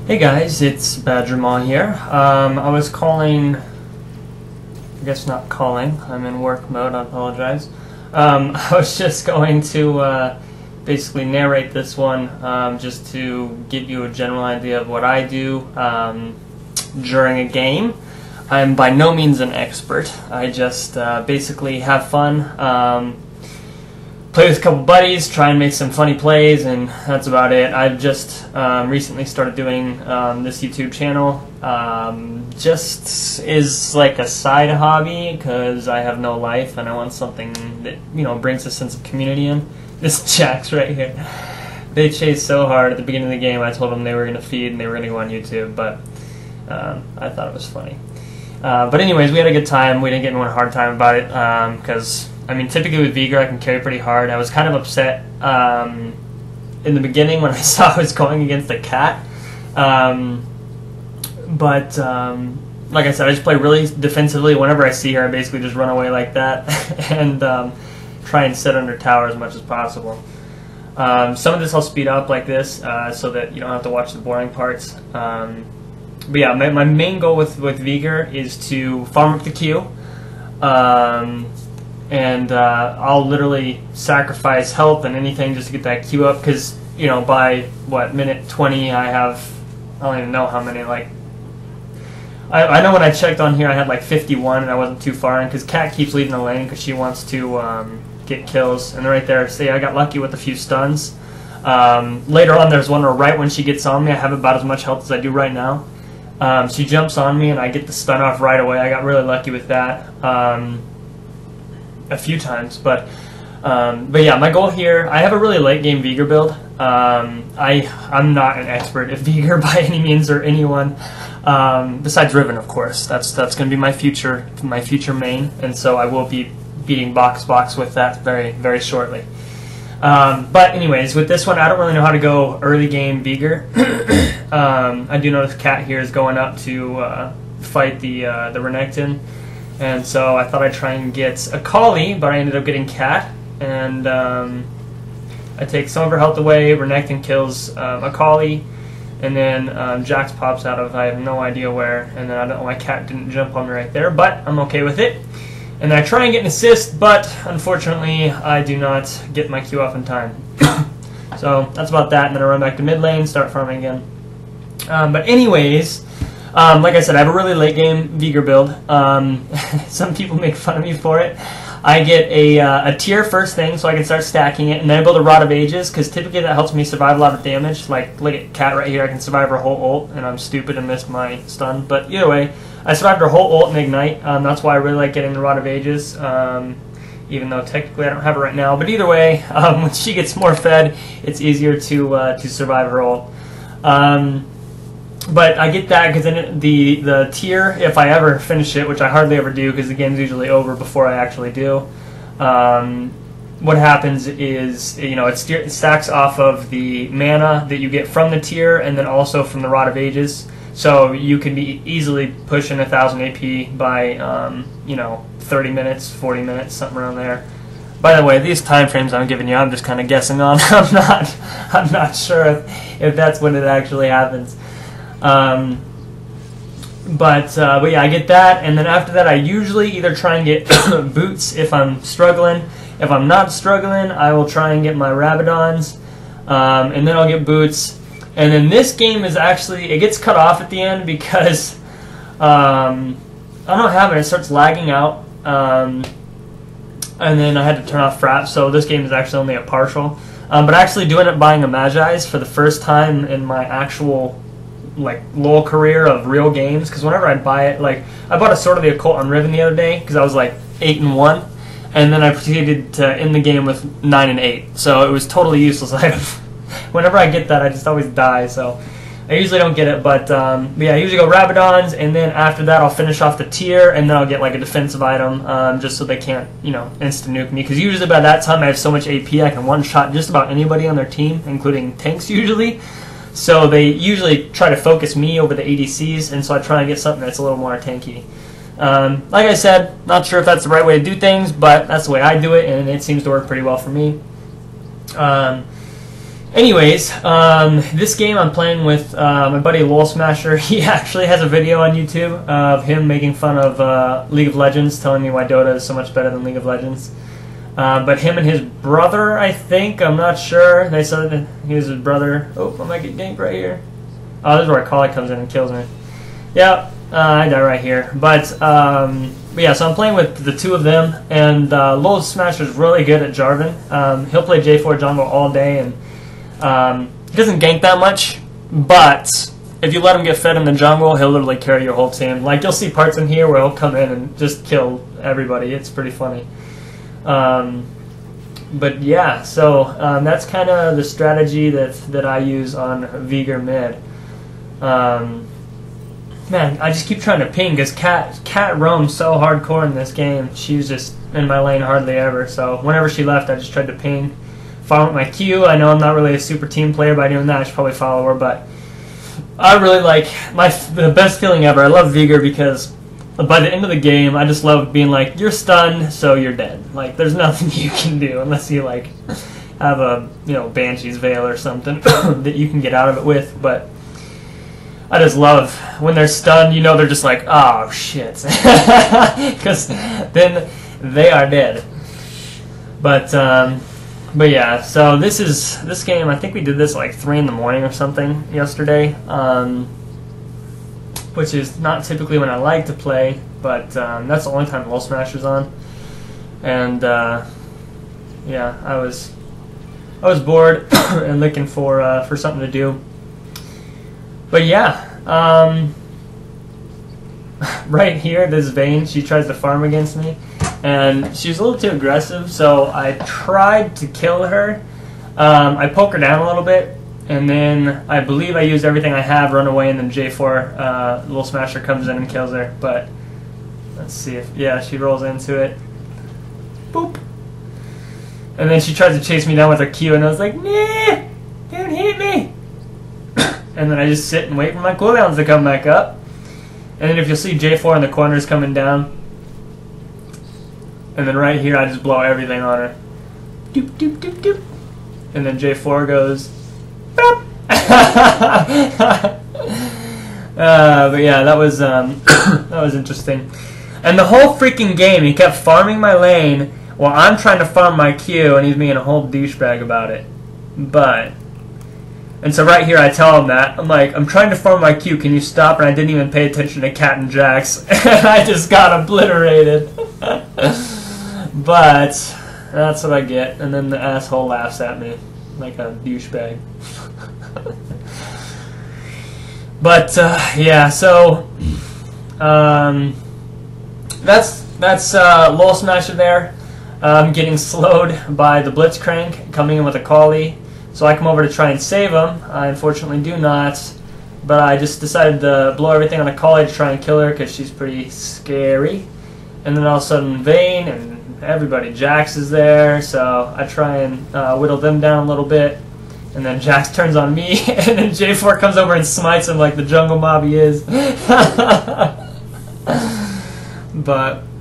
Hey guys, it's Badgermaw here. I was calling, I guess not calling, I'm in work mode, I apologize. I was just going to basically narrate this one just to give you a general idea of what I do during a game. I'm by no means an expert. I just basically have fun, play with a couple buddies, try and make some funny plays, and that's about it. I've just recently started doing this YouTube channel. Just is like a side hobby because I have no life and I want something that, you know, brings a sense of community in. This Jack's right here. They chased so hard at the beginning of the game. I told them they were going to feed and they were going to go on YouTube, but I thought it was funny. But anyways, we had a good time. We didn't get into a hard time about it because I mean, typically with Veigar, I can carry pretty hard. I was kind of upset in the beginning when I saw I was going against a cat. But like I said, I just play really defensively. Whenever I see her, I basically just run away like that and try and sit under tower as much as possible. Some of this I'll speed up like this so that you don't have to watch the boring parts. But yeah, my main goal with Veigar is to farm up the Q. And I'll literally sacrifice health and anything just to get that Q up, because, you know, by, what, minute 20 I don't even know how many, like, I know when I checked on here I had like 51 and I wasn't too far in, because Kat keeps leaving the lane because she wants to get kills, and right there, see, I got lucky with a few stuns. Later on there's one where right when she gets on me I have about as much health as I do right now. She jumps on me and I get the stun off right away. I got really lucky with that. A few times, but yeah, my goal here, I have a really late game Veigar build. I'm not an expert at Veigar by any means, or anyone besides Riven, of course. That's going to be my future main, and so I will be beating box with that very shortly. But anyways, with this one, I don't really know how to go early game Veigar. I do notice Kat here is going up to fight the Renekton. And so I thought I'd try and get a Collie, but I ended up getting Cat, and I take some of her health away. Renekton kills a Collie, and then Jax pops out of I have no idea where, and then I don't know why Cat didn't jump on me right there, but I'm okay with it. And then I try and get an assist, but unfortunately I do not get my Q off in time. So that's about that, and then I run back to mid lane, start farming again. But anyways, like I said, I have a really late game Veigar build. Some people make fun of me for it. I get a tier first thing so I can start stacking it, and then I build a Rod of Ages because typically that helps me survive a lot of damage. Like, look at Kat right here, I can survive her whole ult, and I'm stupid and missed my stun. But either way, I survived her whole ult and Ignite. That's why I really like getting the Rod of Ages, even though technically I don't have it right now. But either way, when she gets more fed, it's easier to survive her ult. But I get that because then the tier, if I ever finish it, which I hardly ever do because the game's usually over before I actually do, what happens is, you know, it stacks off of the mana that you get from the tier and then also from the Rod of Ages. So you can be easily pushing 1,000 AP by, you know, 30 minutes, 40 minutes, something around there. By the way, these time frames I'm giving you, I'm just kind of guessing on. I'm not sure if that's when it actually happens. But yeah, I get that, and then after that I usually either try and get boots if I'm struggling. If I'm not struggling, I will try and get my Rabadons, and then I'll get boots. And then this game is actually, it gets cut off at the end because I don't know what happened, it starts lagging out, and then I had to turn off Fraps, so this game is actually only a partial. But I actually do end up buying a Magi's for the first time in my actual like LoL career of real games, because whenever I'd buy it, like I bought a Sword of the Occult on Riven the other day because I was like 8-1, and then I proceeded to end the game with 9-8, so it was totally useless item. Whenever I get that, I just always die, so I usually don't get it. But yeah, I usually go Rabadons, and then after that I'll finish off the tier, and then I'll get like a defensive item, just so they can't, you know, instant nuke me, because usually by that time I have so much AP I can one shot just about anybody on their team, including tanks usually. So they usually try to focus me over the ADCs, and so I try and get something that's a little more tanky. Like I said, not sure if that's the right way to do things, but that's the way I do it, and it seems to work pretty well for me. Anyways, this game I'm playing with my buddy Lol Smasher. He actually has a video on YouTube of him making fun of League of Legends, telling me why Dota is so much better than League of Legends. But him and his brother, I think, I'm not sure. They said that he was his brother. Oh, I might get ganked right here. Oh, this is where Kali comes in and kills me. Yeah, I die right here. But yeah, so I'm playing with the two of them, and Lol Smasher's really good at Jarvan. He'll play J4 jungle all day, and he doesn't gank that much, but if you let him get fed in the jungle, he'll literally carry your whole team. Like, you'll see parts in here where he'll come in and just kill everybody. It's pretty funny. But yeah, so that's kind of the strategy that I use on Veigar mid. Man, I just keep trying to ping because Cat roams so hardcore in this game. She was just in my lane hardly ever. So whenever she left, I just tried to ping. Follow my Q. I know I'm not really a super team player by doing that. I should probably follow her, but I really like the best feeling ever. I love Veigar because by the end of the game, I just love being like, you're stunned, so you're dead. Like, there's nothing you can do unless you like have a Banshee's Veil or something that you can get out of it with. But I just love when they're stunned. They're just like, oh shit, because then they are dead. But yeah, so this game, I think we did this like 3 in the morning or something yesterday, which is not typically when I like to play, but that's the only time Lol Smasher's on. And yeah, I was bored and looking for something to do. But yeah, right here, this Vayne, she tries to farm against me. And she's a little too aggressive, so I tried to kill her. I poke her down a little bit, and then I believe I used everything I have, run away, and then J4, Lol Smasher comes in and kills her. But let's see if, yeah, she rolls into it. Boop. And then she tries to chase me down with her Q, and I was like, nah, don't hit me. And then I just sit and wait for my cooldowns to come back up. And then if you'll see J4 in the corners coming down, and then right here, I just blow everything on her. Doop, doop, doop, doop. And then J4 goes, boop. But yeah, that was that was interesting. And the whole freaking game, he kept farming my lane while I'm trying to farm my Q, and he's being a whole douchebag about it. And so right here, I tell him that. I'm like, I'm trying to farm my Q, can you stop? And I didn't even pay attention to Cat and Jax. And I just got obliterated. But that's what I get, and then the asshole laughs at me like a douchebag. But yeah, so that's Lol Smasher there. I'm getting slowed by the Blitzcrank coming in with a Kali, so I come over to try and save him. I unfortunately do not, but I just decided to blow everything on a Kali to try and kill her because she's pretty scary. And then all of a sudden Vayne and everybody, Jax is there, so I try and whittle them down a little bit, and then Jax turns on me, and then J4 comes over and smites him like the jungle mob he is. But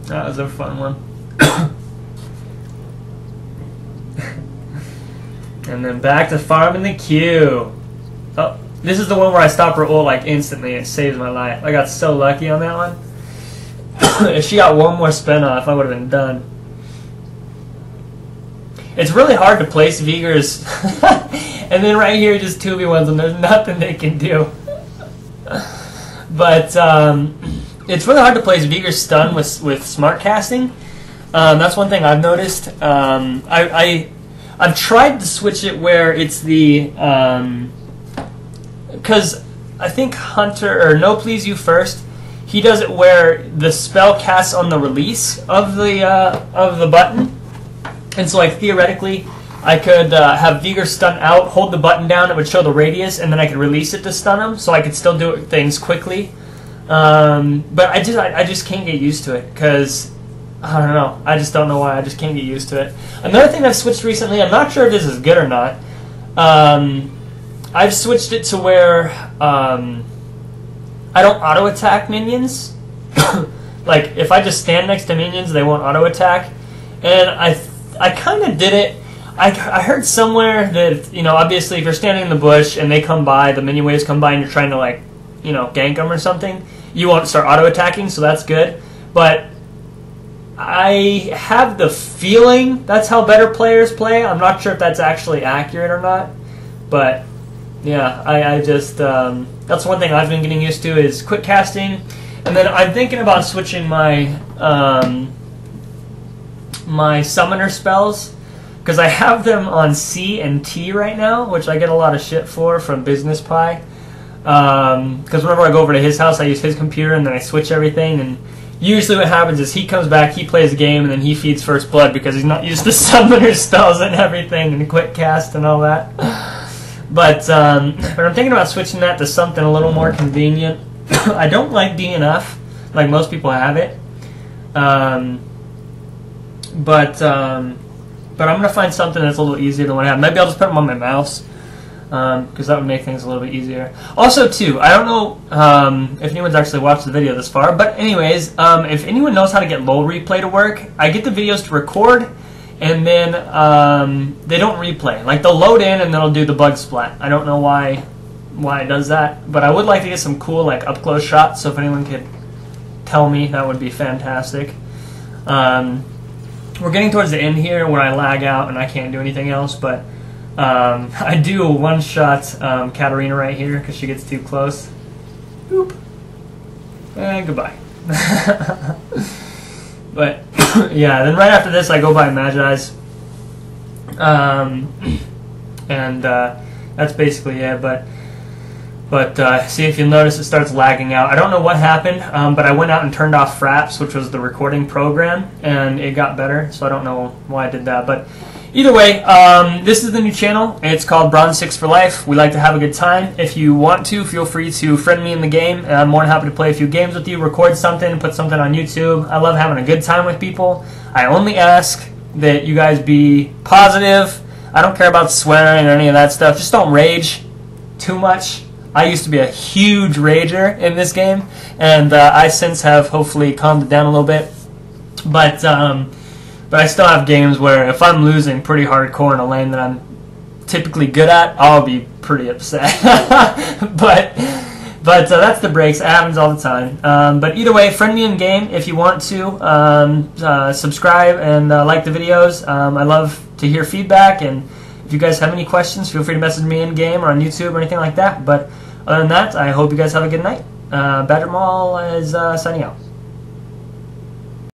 that was a fun one. And then back to farming the Q. Oh, this is the one where I stop her ult like instantly. It saves my life. I got so lucky on that one. If she got one more spin off, I would have been done. It's really hard to place Veigar's. And then right here, just 2v1s, and there's nothing they can do. But it's really hard to place Veigar's stun with smart casting. That's one thing I've noticed. I've tried to switch it where it's the because I think Hunter or No Please You First. He does it where the spell casts on the release of the button, and so like theoretically, I could have Veigar stun out, hold the button down, it would show the radius, and then I could release it to stun him, so I could still do things quickly. But I just can't get used to it because I don't know. I just don't know why. I just can't get used to it. Another thing I've switched recently, I'm not sure if this is good or not. I've switched it to where I don't auto-attack minions. Like, if I just stand next to minions, they won't auto-attack. And I kind of did it. I heard somewhere that, you know, obviously if you're standing in the bush and they come by, the minion waves come by and you're trying to, like, you know, gank them or something, you won't start auto-attacking, so that's good. But I have the feeling that's how better players play. I'm not sure if that's actually accurate or not. But, yeah, I just, that's one thing I've been getting used to is quick casting. And then I'm thinking about switching my, my summoner spells, because I have them on C and T right now, which I get a lot of shit for from Business Pie. Because whenever I go over to his house, I use his computer and then I switch everything. And usually what happens is he comes back, he plays a game, and then he feeds First Blood because he's not used to summoner spells and everything and quick cast and all that. But I'm thinking about switching that to something a little more convenient. I don't like DNF, like most people have it. But I'm going to find something that's a little easier than what I have. Maybe I'll just put them on my mouse, because that would make things a little bit easier. Also, too, I don't know if anyone's actually watched the video this far, but anyways, if anyone knows how to get LOL replay to work, I get the videos to record, and then they don't replay. Like, they'll load in and then it'll do the bug splat. I don't know why it does that, but I would like to get some cool, like, up-close shots, so if anyone could tell me, that would be fantastic. We're getting towards the end here where I lag out and I can't do anything else, but I do a one-shot Katarina right here because she gets too close. Boop. And goodbye. But, yeah, then right after this I go by Magi's. And that's basically it, but see, if you'll notice, it starts lagging out. I don't know what happened, but I went out and turned off Fraps, which was the recording program, and it got better, so I don't know why I did that. But either way, this is the new channel. It's called BronzeSixForLife. We like to have a good time. If you want to, feel free to friend me in the game, and I'm more than happy to play a few games with you, record something, put something on YouTube. I love having a good time with people. I only ask that you guys be positive. I don't care about swearing or any of that stuff. Just don't rage too much. I used to be a huge rager in this game, and I since have hopefully calmed it down a little bit. But I still have games where if I'm losing pretty hardcore in a lane that I'm typically good at, I'll be pretty upset. but that's the breaks. It happens all the time. But either way, friend me in game if you want to. Subscribe and like the videos. I love to hear feedback, and if you guys have any questions, feel free to message me in game or on YouTube or anything like that. But other than that, I hope you guys have a good night. Badger Mall is signing out.